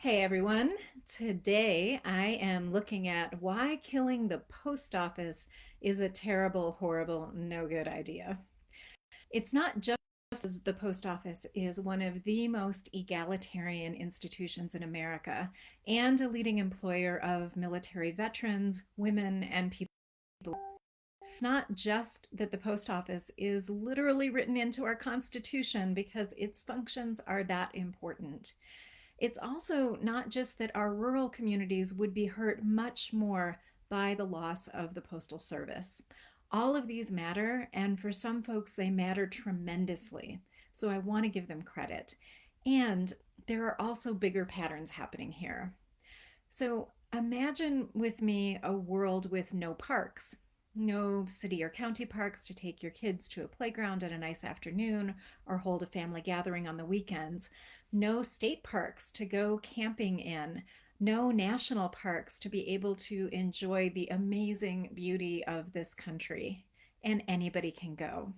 Hey everyone, today I am looking at why killing the post office is a terrible, horrible, no good idea. It's not just as the post office is one of the most egalitarian institutions in America and a leading employer of military veterans, women, and people. It's not just that the post office is literally written into our Constitution because its functions are that important. It's also not just that our rural communities would be hurt much more by the loss of the Postal Service. All of these matter, and for some folks, they matter tremendously. So I want to give them credit. And there are also bigger patterns happening here. So imagine with me a world with no parks, no city or county parks to take your kids to a playground at a nice afternoon or hold a family gathering on the weekends, no state parks to go camping in, no national parks to be able to enjoy the amazing beauty of this country, and anybody can go.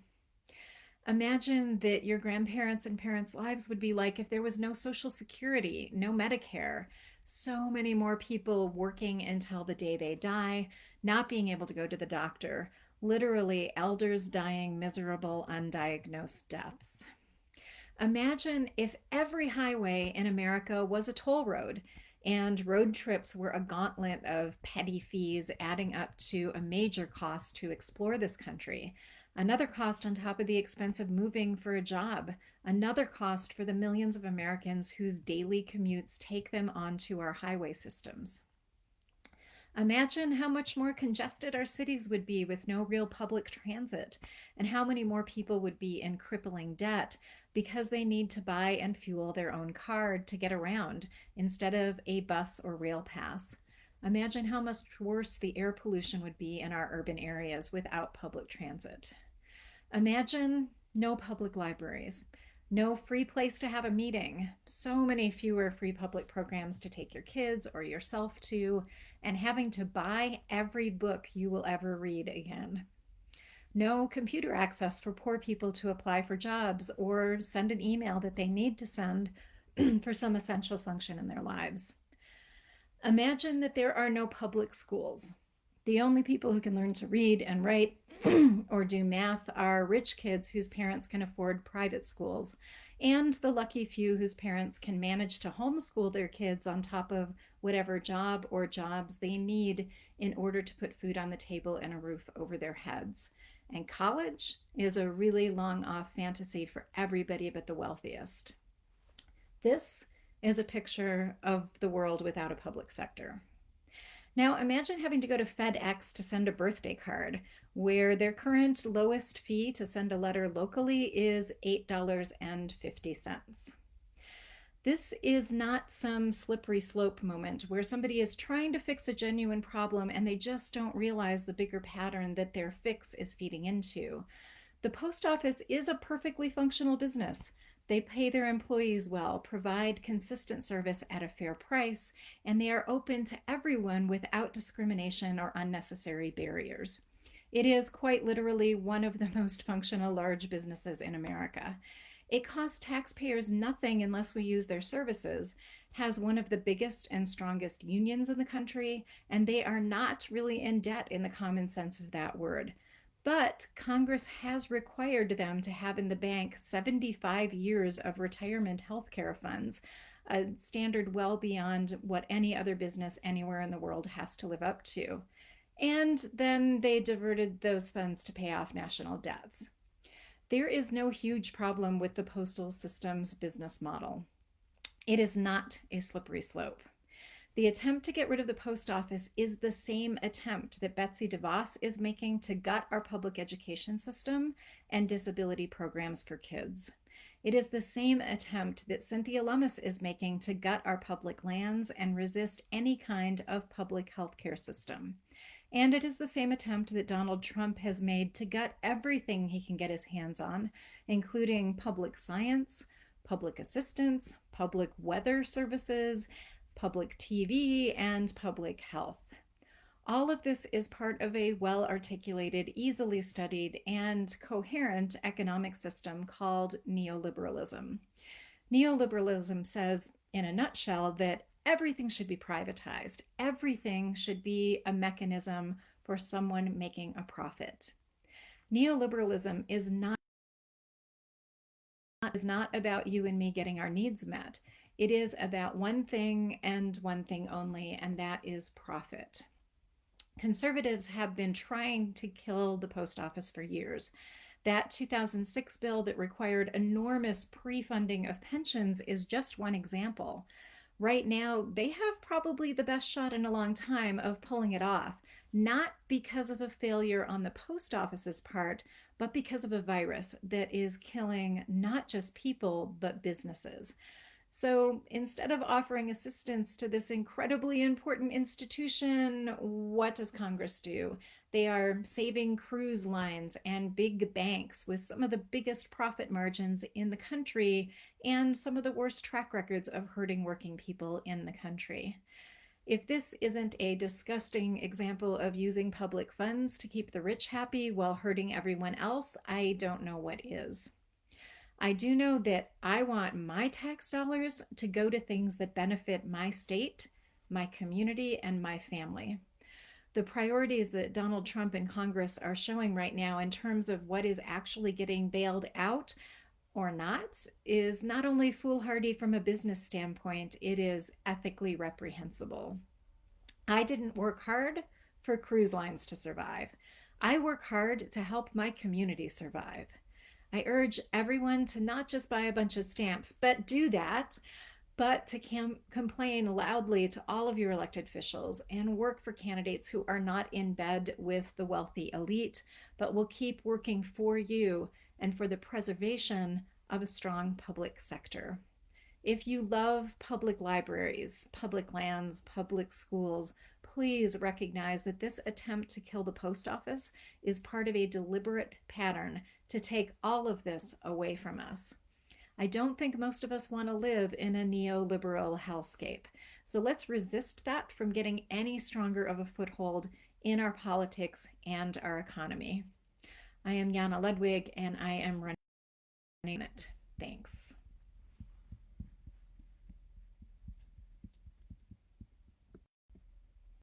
Imagine that your grandparents and parents' lives would be like if there was no Social Security, no Medicare, so many more people working until the day they die, not being able to go to the doctor, literally elders dying miserable, undiagnosed deaths. Imagine if every highway in America was a toll road and road trips were a gauntlet of petty fees adding up to a major cost to explore this country. Another cost on top of the expense of moving for a job. Another cost for the millions of Americans whose daily commutes take them onto our highway systems. Imagine how much more congested our cities would be with no real public transit, and how many more people would be in crippling debt because they need to buy and fuel their own car to get around instead of a bus or rail pass. Imagine how much worse the air pollution would be in our urban areas without public transit. Imagine no public libraries, no free place to have a meeting, so many fewer free public programs to take your kids or yourself to, and having to buy every book you will ever read again. No computer access for poor people to apply for jobs or send an email that they need to send for some essential function in their lives. Imagine that there are no public schools. The only people who can learn to read and write or do math are rich kids whose parents can afford private schools, and the lucky few whose parents can manage to homeschool their kids on top of whatever job or jobs they need in order to put food on the table and a roof over their heads. And college is a really long off fantasy for everybody but the wealthiest. This is a picture of the world without a public sector. Now imagine having to go to FedEx to send a birthday card, where their current lowest fee to send a letter locally is $8.50. This is not some slippery slope moment where somebody is trying to fix a genuine problem and they just don't realize the bigger pattern that their fix is feeding into. The post office is a perfectly functional business. They pay their employees well, provide consistent service at a fair price, and they are open to everyone without discrimination or unnecessary barriers. It is quite literally one of the most functional large businesses in America. It costs taxpayers nothing unless we use their services, has one of the biggest and strongest unions in the country, and they are not really in debt in the common sense of that word. But Congress has required them to have in the bank 75 years of retirement health care funds, a standard well beyond what any other business anywhere in the world has to live up to. And then they diverted those funds to pay off national debts. There is no huge problem with the postal system's business model. It is not a slippery slope. The attempt to get rid of the post office is the same attempt that Betsy DeVos is making to gut our public education system and disability programs for kids. It is the same attempt that Cynthia Lummis is making to gut our public lands and resist any kind of public healthcare system. And it is the same attempt that Donald Trump has made to gut everything he can get his hands on, including public science, public assistance, public weather services, public TV, and public health. All of this is part of a well articulated, easily studied, and coherent economic system called neoliberalism. Neoliberalism says, in a nutshell, that everything should be privatized. Everything should be a mechanism for someone making a profit. Neoliberalism is not about you and me getting our needs met. It is about one thing and one thing only, and that is profit. Conservatives have been trying to kill the post office for years. That 2006 bill that required enormous pre-funding of pensions is just one example. Right now, they have probably the best shot in a long time of pulling it off, not because of a failure on the post office's part, but because of a virus that is killing not just people, but businesses. So instead of offering assistance to this incredibly important institution, what does Congress do? They are saving cruise lines and big banks with some of the biggest profit margins in the country and some of the worst track records of hurting working people in the country. If this isn't a disgusting example of using public funds to keep the rich happy while hurting everyone else, I don't know what is. I do know that I want my tax dollars to go to things that benefit my state, my community, and my family. The priorities that Donald Trump and Congress are showing right now in terms of what is actually getting bailed out or not is not only foolhardy from a business standpoint, it is ethically reprehensible. I didn't work hard for cruise lines to survive. I work hard to help my community survive. I urge everyone to not just buy a bunch of stamps, but do that, but to complain loudly to all of your elected officials and work for candidates who are not in bed with the wealthy elite, but will keep working for you and for the preservation of a strong public sector. If you love public libraries, public lands, public schools, please recognize that this attempt to kill the post office is part of a deliberate pattern to take all of this away from us. I don't think most of us want to live in a neoliberal hellscape. So let's resist that from getting any stronger of a foothold in our politics and our economy. I am Jana Ludwig, and I am running it. Thanks.